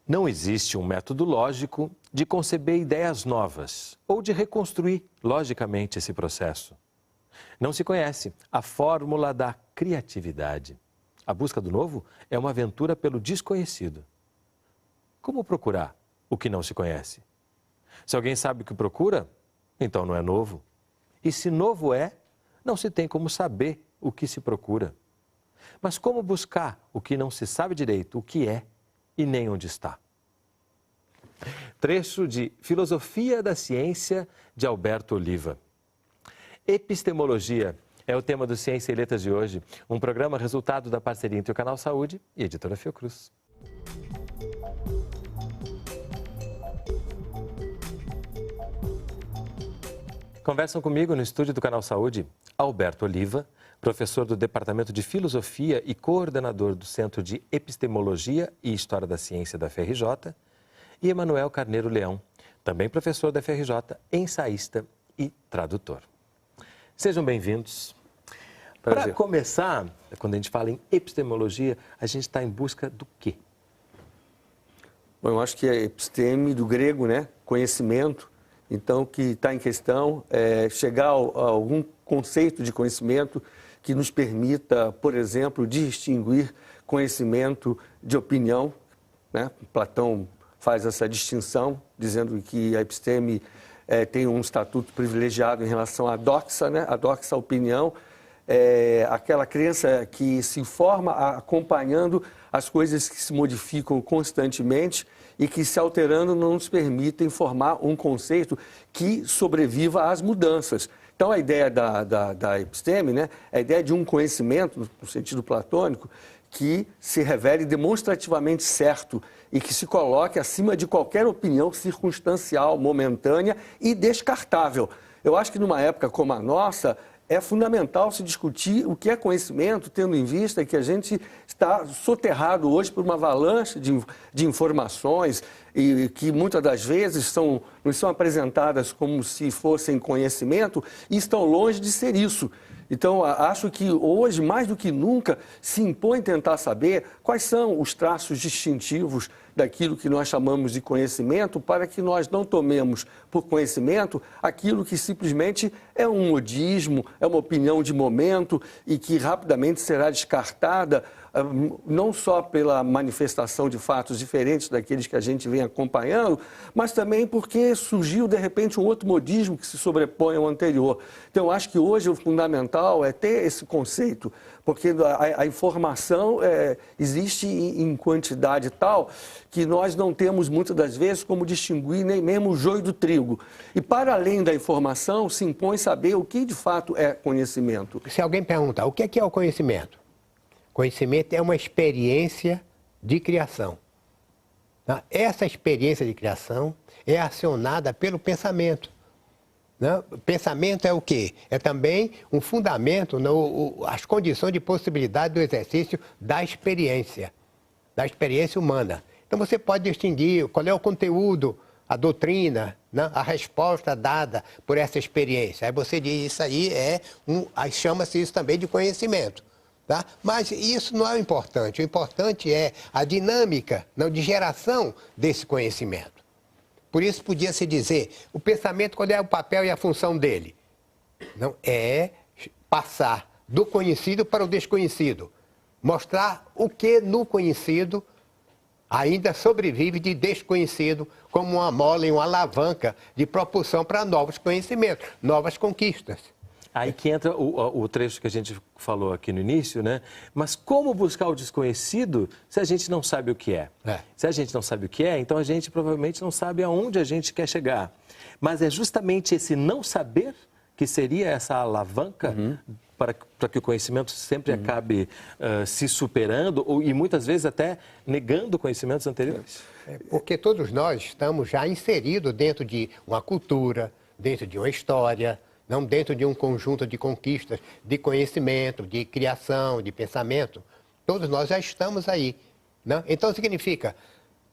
Não existe um método lógico de conceber ideias novas ou de reconstruir logicamente esse processo. Não se conhece a fórmula da criatividade. A busca do novo é uma aventura pelo desconhecido. Como procurar o que não se conhece? Se alguém sabe o que procura, então não é novo. E se novo é, não se tem como saber o que se procura. Mas como buscar o que não se sabe direito o que é e nem onde está? Trecho de Filosofia da Ciência, de Alberto Oliva. Epistemologia é o tema do Ciência e Letras de hoje, um programa resultado da parceria entre o Canal Saúde e a Editora Fiocruz. Conversam comigo no estúdio do Canal Saúde Alberto Oliva, professor do Departamento de Filosofia e coordenador do Centro de Epistemologia e História da Ciência da FRJ, e Emanuel Carneiro Leão, também professor da FRJ, ensaísta e tradutor. Sejam bem-vindos. Para começar, quando a gente fala em epistemologia, a gente está em busca do quê? Bom, eu acho que é episteme do grego, né? Conhecimento. Então, o que está em questão é chegar a algum conceito de conhecimento que nos permita, por exemplo, distinguir conhecimento de opinião, né? Platão faz essa distinção, dizendo que a episteme tem um estatuto privilegiado em relação à doxa, né? A doxa, a opinião, é aquela crença que se informa acompanhando as coisas que se modificam constantemente e que, se alterando, não nos permitem formar um conceito que sobreviva às mudanças. Então, a ideia da episteme, né, é a ideia de um conhecimento, no sentido platônico, que se revele demonstrativamente certo e que se coloque acima de qualquer opinião circunstancial, momentânea e descartável. Eu acho que numa época como a nossa, é fundamental se discutir o que é conhecimento, tendo em vista que a gente está soterrado hoje por uma avalanche de informações e que muitas das vezes nos são apresentadas como se fossem conhecimento e estão longe de ser isso. Então, acho que hoje, mais do que nunca, se impõe tentar saber quais são os traços distintivos daquilo que nós chamamos de conhecimento, para que nós não tomemos por conhecimento aquilo que simplesmente é um modismo, é uma opinião de momento e que rapidamente será descartada, não só pela manifestação de fatos diferentes daqueles que a gente vem acompanhando, mas também porque surgiu, de repente, um outro modismo que se sobrepõe ao anterior. Então, eu acho que hoje o fundamental é ter esse conceito, porque a informação existe em quantidade tal que nós não temos, muitas das vezes, como distinguir nem mesmo o joio do trigo. E, para além da informação, se impõe saber o que, de fato, é conhecimento. Se alguém perguntar o que é o conhecimento? Conhecimento é uma experiência de criação. Essa experiência de criação é acionada pelo pensamento. Pensamento é o quê? É também um fundamento, as condições de possibilidade do exercício da experiência humana. Então você pode distinguir qual é o conteúdo, a doutrina, a resposta dada por essa experiência. Aí você diz, isso aí chama-se isso também de conhecimento. Tá? Mas isso não é o importante. O importante é a dinâmica de geração desse conhecimento. Por isso podia-se dizer, o pensamento, qual é o papel e a função dele? Não é passar do conhecido para o desconhecido. Mostrar o que no conhecido ainda sobrevive de desconhecido, como uma mola e uma alavanca de propulsão para novos conhecimentos, novas conquistas. Aí que entra o trecho que a gente falou aqui no início, né? Mas como buscar o desconhecido se a gente não sabe o que é? Se a gente não sabe o que é, então a gente provavelmente não sabe aonde a gente quer chegar. Mas é justamente esse não saber que seria essa alavanca para que o conhecimento sempre acabe se superando e muitas vezes até negando conhecimentos anteriores. Porque todos nós estamos já inseridos dentro de uma cultura, dentro de uma história, não dentro de um conjunto de conquistas, de conhecimento, de criação, de pensamento. Todos nós já estamos aí. Não? Então, significa,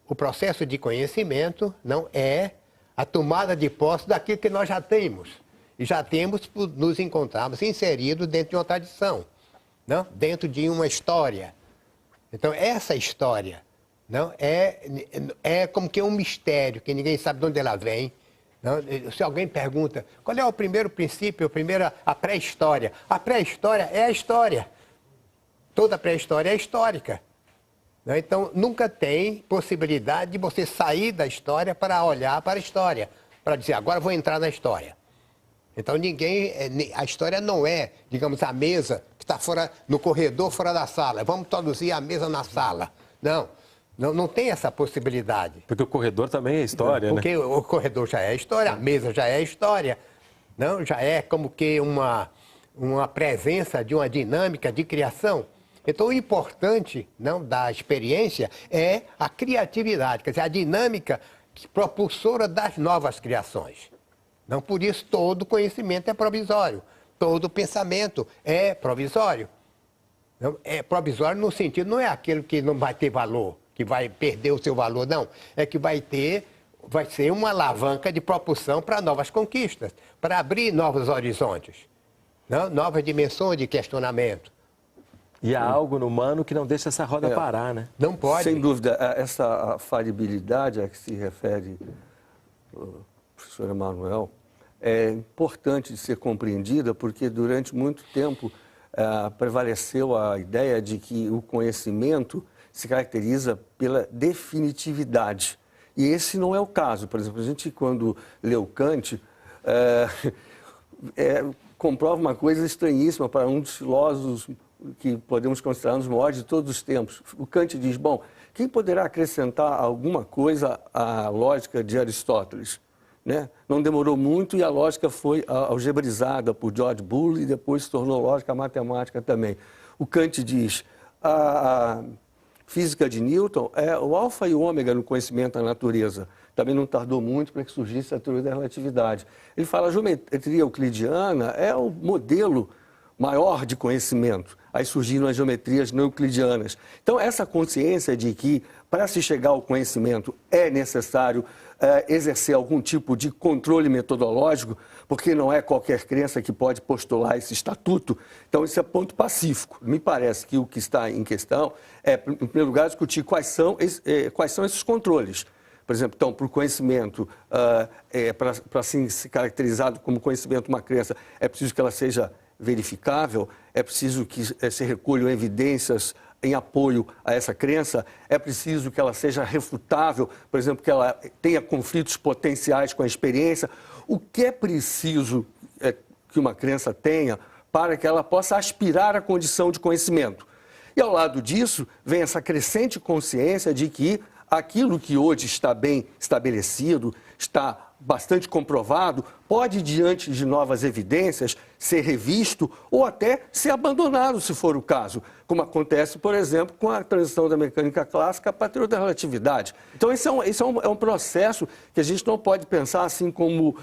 o processo de conhecimento não é a tomada de posse daquilo que nós já temos. E já temos por nos encontrarmos inseridos dentro de uma tradição, não? Dentro de uma história. Então, essa história não, é como que um mistério, que ninguém sabe de onde ela vem. Não? Se alguém pergunta, qual é o primeiro princípio, a pré-história? A pré-história é a história. Toda pré-história é histórica. Não? Então, nunca tem possibilidade de você sair da história para olhar para a história, para dizer, agora vou entrar na história. Então, a história não é, digamos, a mesa que está fora, no corredor, fora da sala. Vamos traduzir a mesa na sala. Não tem essa possibilidade. Porque o corredor também é história, né? Porque o corredor já é história, a mesa já é história. Não? Já é como que uma presença de uma dinâmica de criação. Então, o importante da experiência é a criatividade, quer dizer, a dinâmica propulsora das novas criações. Não por isso todo conhecimento é provisório, todo pensamento é provisório. Não, é provisório no sentido, não é aquilo que não vai ter valor, que vai perder o seu valor, não. É que vai ser uma alavanca de propulsão para novas conquistas, para abrir novos horizontes, não? Novas dimensões de questionamento. E há algo no humano que não deixa essa roda parar, né? Não pode. Sem dúvida, essa falibilidade a que se refere o professor Emanuel é importante de ser compreendida, porque durante muito tempo prevaleceu a ideia de que o conhecimento se caracteriza pela definitividade. E esse não é o caso. Por exemplo, a gente, quando leu Kant, comprova uma coisa estranhíssima para um dos filósofos que podemos considerar um dos maiores de todos os tempos. O Kant diz, bom, quem poderá acrescentar alguma coisa à lógica de Aristóteles? Né? Não demorou muito e a lógica foi algebrizada por George Boole e depois se tornou lógica matemática também. O Kant diz, a física de Newton é o alfa e o ômega no conhecimento da natureza. Também não tardou muito para que surgisse a teoria da relatividade. Ele fala, a geometria euclidiana é o modelo maior de conhecimento. Aí surgiram as geometrias não euclidianas. Então, essa consciência de que, para se chegar ao conhecimento, é necessário exercer algum tipo de controle metodológico, porque não é qualquer crença que pode postular esse estatuto. Então, isso é ponto pacífico. Me parece que o que está em questão é, em primeiro lugar, discutir quais são esses controles. Por exemplo, então, para o conhecimento, para se caracterizado como conhecimento uma crença, é preciso que ela seja verificável, é preciso que se recolham evidências em apoio a essa crença, é preciso que ela seja refutável, por exemplo, que ela tenha conflitos potenciais com a experiência. O que é preciso que uma crença tenha para que ela possa aspirar à condição de conhecimento? E ao lado disso, vem essa crescente consciência de que aquilo que hoje está bem estabelecido, está bastante comprovado, pode, diante de novas evidências, ser revisto ou até ser abandonado, se for o caso, como acontece, por exemplo, com a transição da mecânica clássica para a teoria da relatividade. Então, esse é um processo que a gente não pode pensar assim como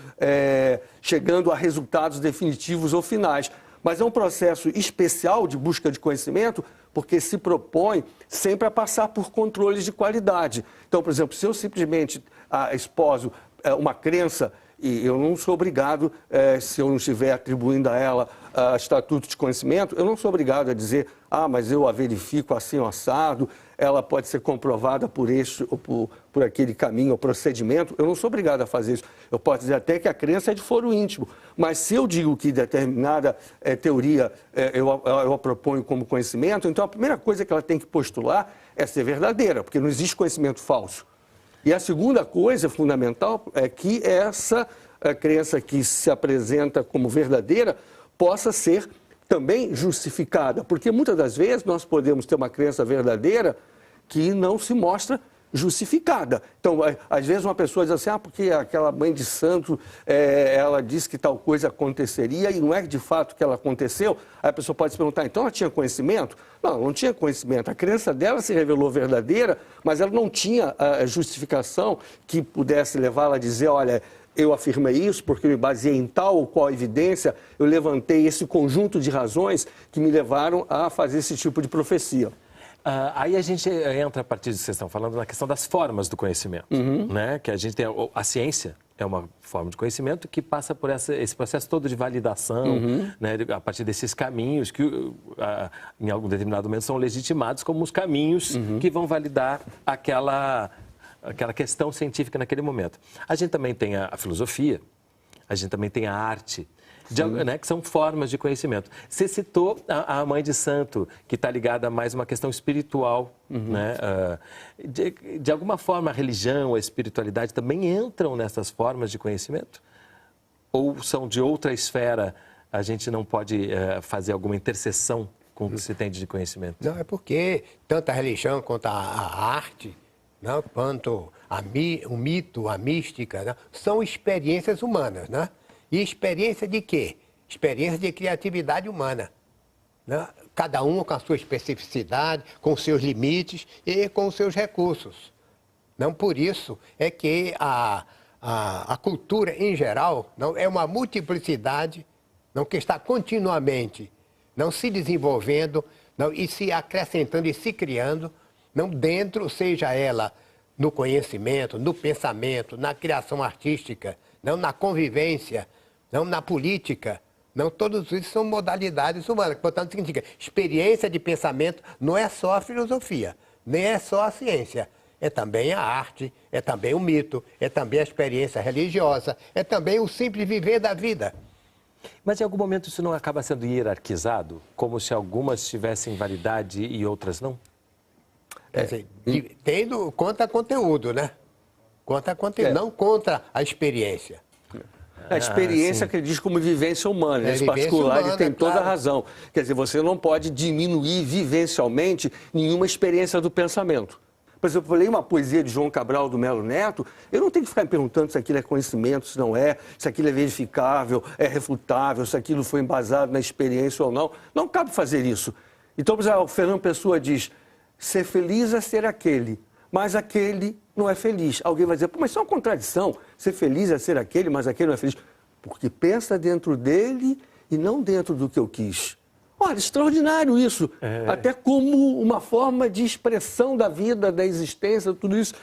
chegando a resultados definitivos ou finais, mas é um processo especial de busca de conhecimento, porque se propõe sempre a passar por controles de qualidade. Então, por exemplo, se eu simplesmente exposo uma crença, e eu não sou obrigado, se eu não estiver atribuindo a ela estatuto de conhecimento, eu não sou obrigado a dizer, mas eu a verifico assim, assado, ela pode ser comprovada por este ou por aquele caminho ou procedimento. Eu não sou obrigado a fazer isso. Eu posso dizer até que a crença é de foro íntimo, mas se eu digo que determinada teoria eu a proponho como conhecimento, então a primeira coisa que ela tem que postular é ser verdadeira, porque não existe conhecimento falso. E a segunda coisa fundamental é que essa crença que se apresenta como verdadeira possa ser também justificada, porque muitas das vezes nós podemos ter uma crença verdadeira que não se mostra justificada. Então, às vezes uma pessoa diz assim, porque aquela mãe de santo, ela disse que tal coisa aconteceria e não é de fato que ela aconteceu. Aí a pessoa pode se perguntar, então ela tinha conhecimento? Não, não tinha conhecimento. A crença dela se revelou verdadeira, mas ela não tinha justificação que pudesse levá-la a dizer, olha, eu afirmei isso porque eu me baseei em tal ou qual evidência, eu levantei esse conjunto de razões que me levaram a fazer esse tipo de profecia. Aí a gente entra a partir disso que vocês estão falando na questão das formas do conhecimento, né? Que a gente tem a ciência é uma forma de conhecimento que passa por esse processo todo de validação, né? A partir desses caminhos que em algum determinado momento são legitimados como os caminhos que vão validar aquela questão científica naquele momento. A gente também tem a filosofia, a gente também tem a arte, né, que são formas de conhecimento. Você citou a Mãe de Santo, que está ligada a mais uma questão espiritual. Né? De alguma forma, a religião, a espiritualidade também entram nessas formas de conhecimento? Ou são de outra esfera, a gente não pode fazer alguma interseção com o que se tem de conhecimento? Não, é porque tanto a religião quanto a arte, não, quanto o mito, a mística, não, são experiências humanas, né? E experiência de quê? Experiência de criatividade humana. Né? Cada um com a sua especificidade, com os seus limites e com os seus recursos. Não por isso é que a cultura, em geral, não é uma multiplicidade não, que está continuamente não se desenvolvendo não, e se acrescentando e se criando, não dentro, seja ela no conhecimento, no pensamento, na criação artística, não na convivência, não na política. Não, todos isso são modalidades humanas. Portanto, significa experiência de pensamento não é só a filosofia, nem é só a ciência. É também a arte, é também o mito, é também a experiência religiosa, é também o simples viver da vida. Mas em algum momento isso não acaba sendo hierarquizado? Como se algumas tivessem validade e outras não? Quer dizer, tendo contra conteúdo, né? Contra conteúdo, não contra a experiência. A experiência que ele diz como vivência humana. Nesse particular, ele tem toda a razão. Quer dizer, você não pode diminuir vivencialmente nenhuma experiência do pensamento. Por exemplo, eu leio uma poesia de João Cabral do Melo Neto, eu não tenho que ficar me perguntando se aquilo é conhecimento, se não é, se aquilo é verificável, é refutável, se aquilo foi embasado na experiência ou não. Não cabe fazer isso. Então, por exemplo, o Fernando Pessoa diz, ser feliz é ser aquele, mas aquele não é feliz. Alguém vai dizer, pô, mas isso é uma contradição. Ser feliz é ser aquele, mas aquele não é feliz. Porque pensa dentro dele e não dentro do que eu quis. Olha, extraordinário isso. Até como uma forma de expressão da vida, da existência, tudo isso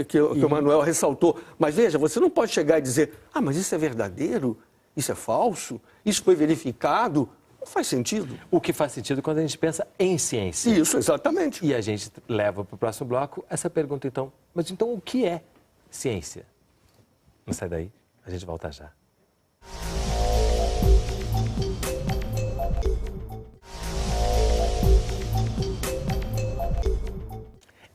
que o Manuel ressaltou. Mas veja, você não pode chegar e dizer, mas isso é verdadeiro? Isso é falso? Isso foi verificado? Não faz sentido. O que faz sentido quando a gente pensa em ciência. Isso, exatamente. E a gente leva para o próximo bloco essa pergunta, então. Mas então o que é ciência? Não sai daí, a gente volta já.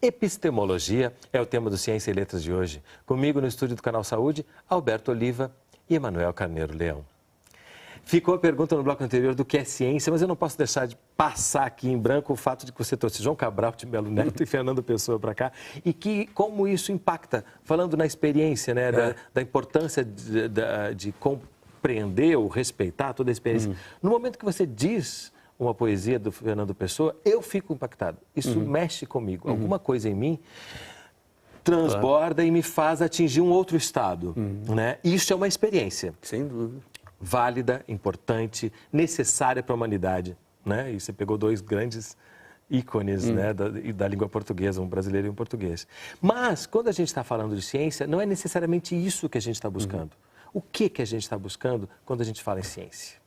Epistemologia é o tema do Ciência e Letras de hoje. Comigo no estúdio do Canal Saúde, Alberto Oliva e Emanuel Carneiro Leão. Ficou a pergunta no bloco anterior do que é ciência, mas eu não posso deixar de passar aqui em branco o fato de que você trouxe João Cabral de Melo Neto e Fernando Pessoa para cá, e que como isso impacta, falando na experiência, né, da importância de compreender ou respeitar toda a experiência. No momento que você diz uma poesia do Fernando Pessoa, eu fico impactado. Isso mexe comigo. Alguma coisa em mim transborda e me faz atingir um outro estado. Né? Isso é uma experiência. Sem dúvida. Válida, importante, necessária para a humanidade. Né? E você pegou dois grandes ícones né, da língua portuguesa, um brasileiro e um português. Mas, quando a gente está falando de ciência, não é necessariamente isso que a gente está buscando. O que a gente está buscando quando a gente fala em ciência?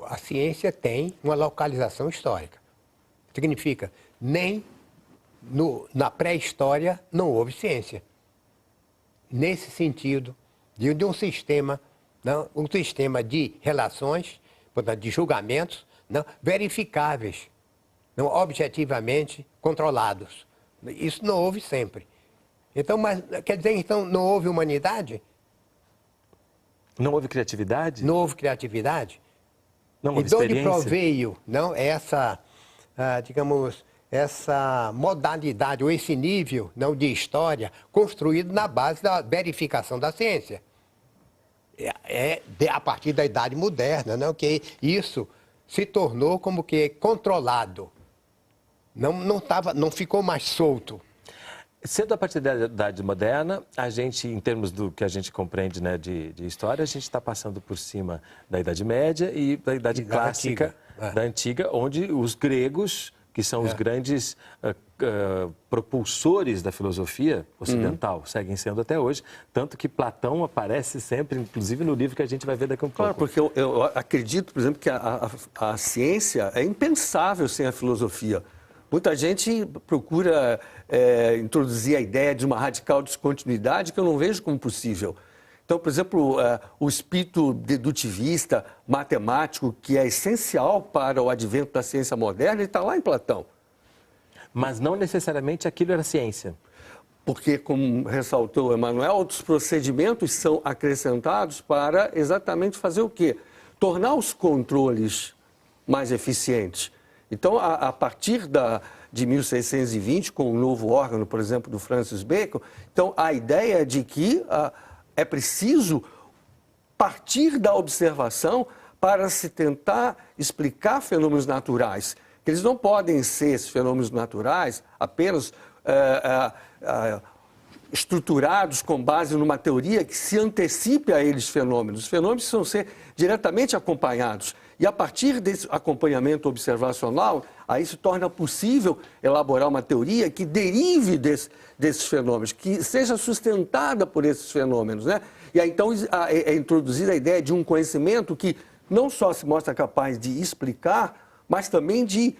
A ciência tem uma localização histórica. Significa, nem na pré-história não houve ciência. Nesse sentido, de um sistema, um sistema de relações, portanto, de julgamentos verificáveis, objetivamente controlados. Isso não houve sempre. Então, mas, quer dizer, então, não houve humanidade? Não houve criatividade? Não houve criatividade? Não houve e de onde experiência? proveio essa modalidade, ou esse nível de história construído na base da verificação da ciência? A partir da Idade Moderna, que isso se tornou como que controlado. Não ficou mais solto. Sendo a partir da Idade Moderna, a gente, em termos do que a gente compreende, né, de história, a gente está passando por cima da Idade Média e da Idade Clássica, da Antiga, onde os gregos, que são os grandes propulsores da filosofia ocidental, seguem sendo até hoje, tanto que Platão aparece sempre, inclusive no livro que a gente vai ver daqui a um pouco. Claro, porque eu acredito, por exemplo, que a ciência é impensável sem a filosofia. Muita gente procura introduzir a ideia de uma radical descontinuidade que eu não vejo como possível. Então, por exemplo, o espírito dedutivista, matemático, que é essencial para o advento da ciência moderna, ele está lá em Platão. Mas não necessariamente aquilo era ciência. Porque, como ressaltou Emmanuel, outros procedimentos são acrescentados para exatamente fazer o quê? Tornar os controles mais eficientes. Então, a partir de 1620, com o novo órgão, por exemplo, do Francis Bacon, então a ideia é de que é preciso partir da observação para se tentar explicar fenômenos naturais. Que eles não podem ser esses fenômenos naturais apenas estruturados com base numa teoria que se antecipe a eles fenômenos. Os fenômenos precisam ser diretamente acompanhados. E a partir desse acompanhamento observacional, aí se torna possível elaborar uma teoria que derive desses fenômenos, que seja sustentada por esses fenômenos, né? E aí então é introduzida a ideia de um conhecimento que não só se mostra capaz de explicar, mas também de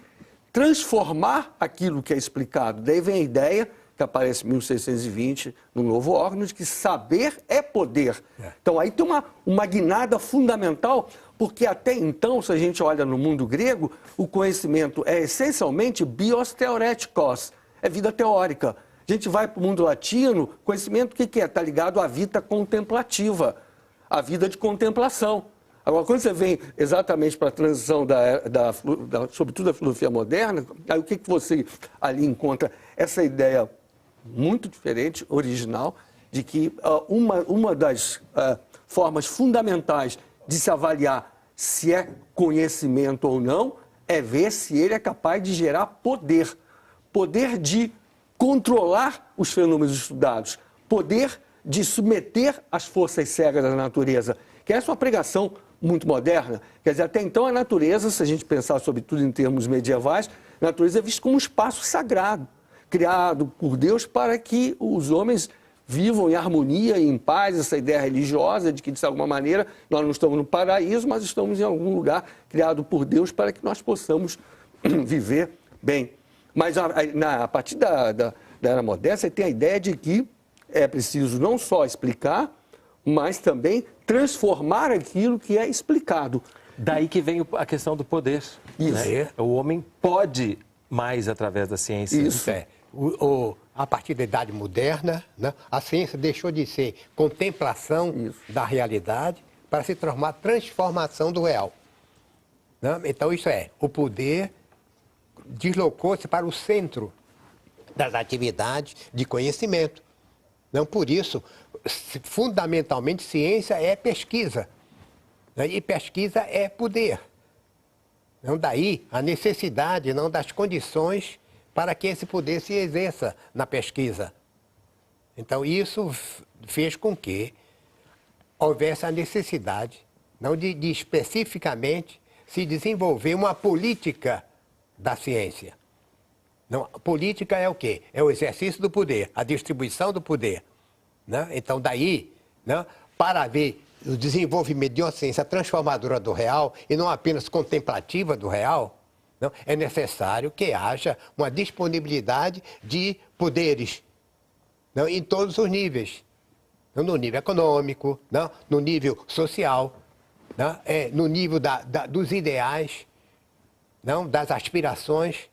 transformar aquilo que é explicado. Daí vem a ideia que aparece em 1620, no novo órgão, de que saber é poder. Então, aí tem uma guinada fundamental, porque até então, se a gente olha no mundo grego, o conhecimento é essencialmente bios theoretikos, é vida teórica. A gente vai para o mundo latino, conhecimento o que é? Está ligado à vida contemplativa, à vida de contemplação. Agora, quando você vem exatamente para a transição sobretudo da filosofia moderna, aí o que você ali encontra? Essa ideia muito diferente, original, de que uma das formas fundamentais de se avaliar se é conhecimento ou não é ver se ele é capaz de gerar poder. Poder de controlar os fenômenos estudados, poder de submeter as forças cegas da natureza, que essa é uma pregação muito moderna. Quer dizer, até então a natureza, se a gente pensar sobretudo em termos medievais, a natureza é vista como um espaço sagrado, criado por Deus para que os homens vivam em harmonia e em paz, essa ideia religiosa de que, de alguma maneira, nós não estamos no paraíso, mas estamos em algum lugar criado por Deus para que nós possamos viver bem. Mas a partir da era moderna, você tem a ideia de que é preciso não só explicar, mas também transformar aquilo que é explicado. Daí que vem a questão do poder. Isso. Né? O homem pode mais através da ciência. Isso é. A partir da Idade Moderna, né, a ciência deixou de ser contemplação da realidade para se transformar transformação do real. Né? Então, isso é, o poder deslocou-se para o centro das atividades de conhecimento. Não, por isso, fundamentalmente, ciência é pesquisa. Né? E pesquisa é poder. Não, daí a necessidade não das condições para que esse poder se exerça na pesquisa. Então, isso fez com que houvesse a necessidade não de especificamente se desenvolver uma política da ciência. Não, a política é o quê? É o exercício do poder, a distribuição do poder. Né? Então, daí, né, para haver o desenvolvimento de uma ciência transformadora do real e não apenas contemplativa do real, não, é necessário que haja uma disponibilidade de poderes, não, em todos os níveis. Não, no nível econômico, não, no nível social, não, no nível dos ideais, não, das aspirações.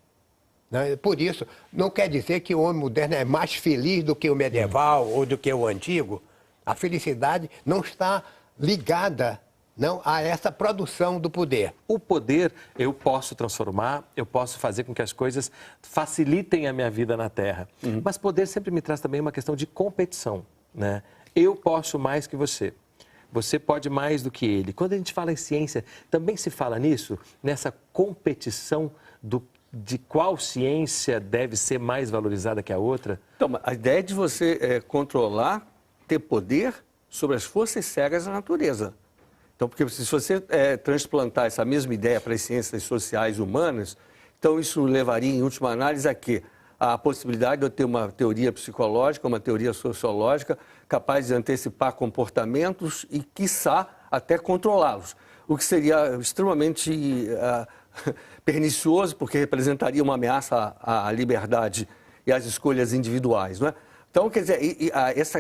Não, por isso, não quer dizer que o homem moderno é mais feliz do que o medieval ou do que o antigo. A felicidade não está ligada não, a essa produção do poder. O poder eu posso transformar, eu posso fazer com que as coisas facilitem a minha vida na Terra. Mas poder sempre me traz também uma questão de competição, né? Eu posso mais que você. Você pode mais do que ele. Quando a gente fala em ciência, também se fala nisso, nessa competição do de qual ciência deve ser mais valorizada que a outra? Então, a ideia é de você controlar, ter poder sobre as forças cegas da natureza. Então, porque se você transplantar essa mesma ideia para as ciências sociais humanas, então isso levaria, em última análise, a quê? A possibilidade de eu ter uma teoria psicológica, uma teoria sociológica capaz de antecipar comportamentos e, quiçá, até controlá-los. O que seria extremamente pernicioso, porque representaria uma ameaça à liberdade e às escolhas individuais, não é? Então, quer dizer,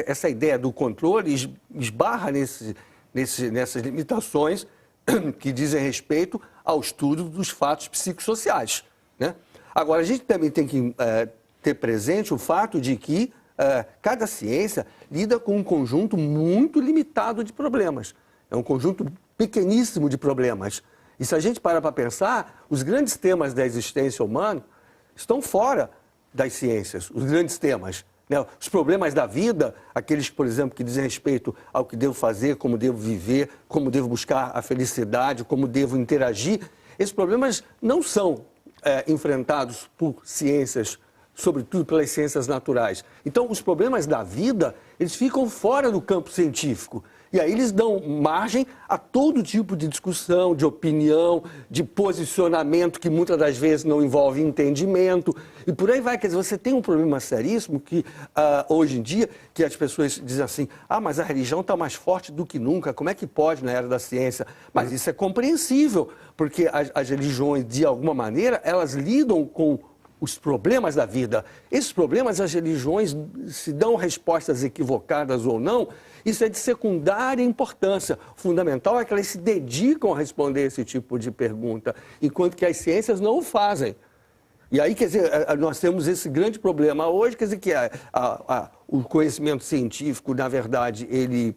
essa ideia do controle esbarra nessas limitações que dizem respeito ao estudo dos fatos psicossociais, né? Agora, a gente também tem que ter presente o fato de que cada ciência lida com um conjunto muito limitado de problemas. É um conjunto pequeníssimo de problemas. E se a gente parar para pensar, os grandes temas da existência humana estão fora das ciências, os grandes temas, né? Os problemas da vida, aqueles, por exemplo, que dizem respeito ao que devo fazer, como devo viver, como devo buscar a felicidade, como devo interagir, esses problemas não são enfrentados por ciências, sobretudo pelas ciências naturais. Então, os problemas da vida, eles ficam fora do campo científico. E aí eles dão margem a todo tipo de discussão, de opinião, de posicionamento que muitas das vezes não envolve entendimento. E por aí vai. Quer dizer, você tem um problema seríssimo que, hoje em dia, que as pessoas dizem assim, mas a religião está mais forte do que nunca, como é que pode na era da ciência? Mas isso é compreensível, porque as religiões, de alguma maneira, elas lidam com os problemas da vida. Esses problemas, as religiões se dão respostas equivocadas ou não, isso é de secundária importância. O fundamental é que elas se dedicam a responder esse tipo de pergunta, enquanto que as ciências não o fazem. E aí, quer dizer, nós temos esse grande problema hoje, quer dizer, que o conhecimento científico, na verdade, ele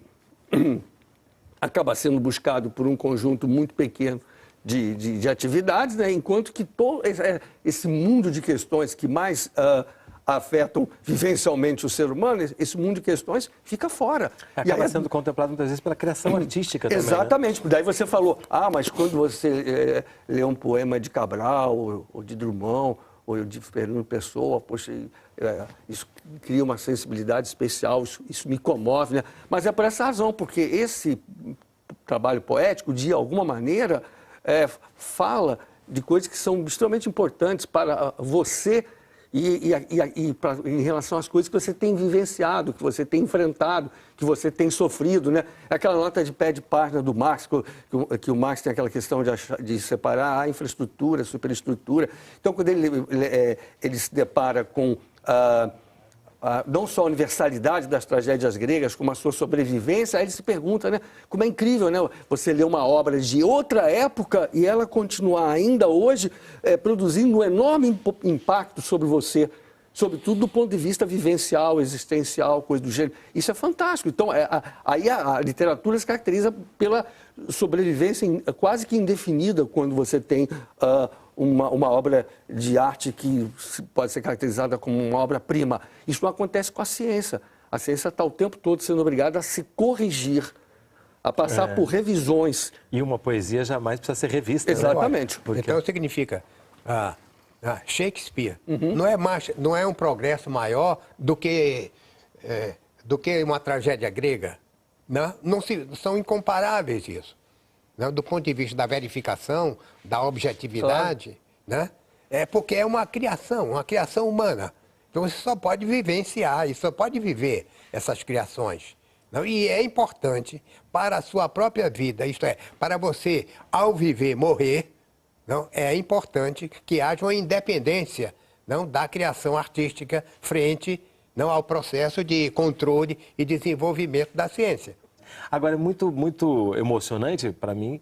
acaba sendo buscado por um conjunto muito pequeno de atividades, né? Enquanto que todo esse mundo de questões que mais afetam vivencialmente o ser humano, esse mundo de questões fica fora. Acaba sendo contemplado muitas vezes pela criação artística também. Exatamente. Né? Daí você falou, mas quando você lê um poema de Cabral, ou de Drummond, ou de Fernando Pessoa, poxa, isso cria uma sensibilidade especial, isso me comove, né? Mas é por essa razão, porque esse trabalho poético, de alguma maneira, fala de coisas que são extremamente importantes para você em relação às coisas que você tem vivenciado, que você tem enfrentado, que você tem sofrido, né? Aquela nota de pé de página do Marx, que o Marx tem aquela questão de separar a infraestrutura, a superestrutura. Então, quando ele se depara com não só a universalidade das tragédias gregas, como a sua sobrevivência, aí ele se pergunta, né, como é incrível, né, você ler uma obra de outra época e ela continuar ainda hoje produzindo um enorme impacto sobre você, sobretudo do ponto de vista vivencial, existencial, coisa do gênero. Isso é fantástico. Então, aí a literatura se caracteriza pela sobrevivência quase que indefinida quando você tem uma obra de arte que pode ser caracterizada como uma obra-prima. Isso não acontece com a ciência. A ciência está o tempo todo sendo obrigada a se corrigir, a passar por revisões. E uma poesia jamais precisa ser revista. Exatamente. Né? Porque... Então significa, Shakespeare não é um progresso maior do que uma tragédia grega. Não são incomparáveis isso. Né? Do ponto de vista da verificação, da objetividade, claro. Né? Porque é uma criação humana. Então você só pode vivenciar, só pode viver essas criações. Não? E é importante para a sua própria vida, isto é, para você, ao viver, morrer, não? É importante que haja uma independência, não, da criação artística frente, não, ao processo de controle e desenvolvimento da ciência. Agora, é muito emocionante para mim,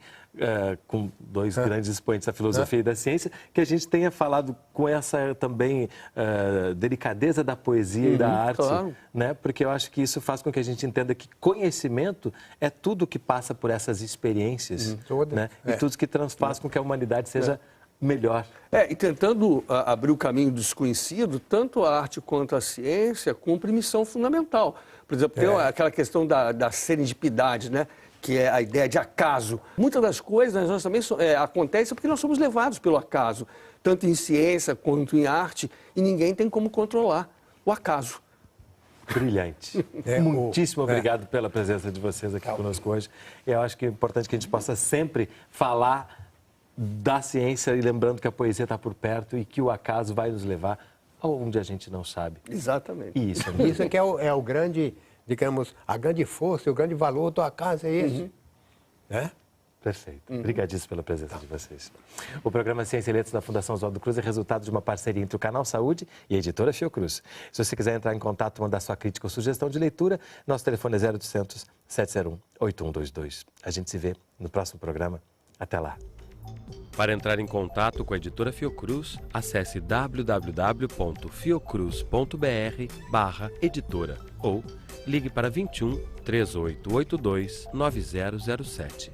com dois grandes expoentes da filosofia e da ciência, que a gente tenha falado com essa também delicadeza da poesia e da arte, claro. Né? Porque eu acho que isso faz com que a gente entenda que conhecimento é tudo que passa por essas experiências, né? E tudo que faz com que a humanidade seja melhor. E tentando abrir o caminho do desconhecido, tanto a arte quanto a ciência cumpre missão fundamental. Por exemplo, tem aquela questão da serendipidade, né? Que é a ideia de acaso. Muitas das coisas nós também acontecem porque nós somos levados pelo acaso. tanto em ciência quanto em arte, e ninguém tem como controlar o acaso. Brilhante. Muitíssimo obrigado pela presença de vocês aqui conosco hoje. Eu acho que é importante que a gente possa sempre falar da ciência e lembrando que a poesia está por perto e que o acaso vai nos levar aonde a gente não sabe. Exatamente. E isso Isso que é o grande, digamos, a grande força, o grande valor do acaso é esse. Né? Perfeito. Obrigadíssimo pela presença de vocês. O programa Ciência e Letras da Fundação Oswaldo Cruz é resultado de uma parceria entre o Canal Saúde e a editora Fiocruz. Se você quiser entrar em contato, mandar sua crítica ou sugestão de leitura, nosso telefone é 0800 701 8122. A gente se vê no próximo programa. Até lá. Para entrar em contato com a editora Fiocruz, acesse www.fiocruz.br/editora ou ligue para 21 3882 9007.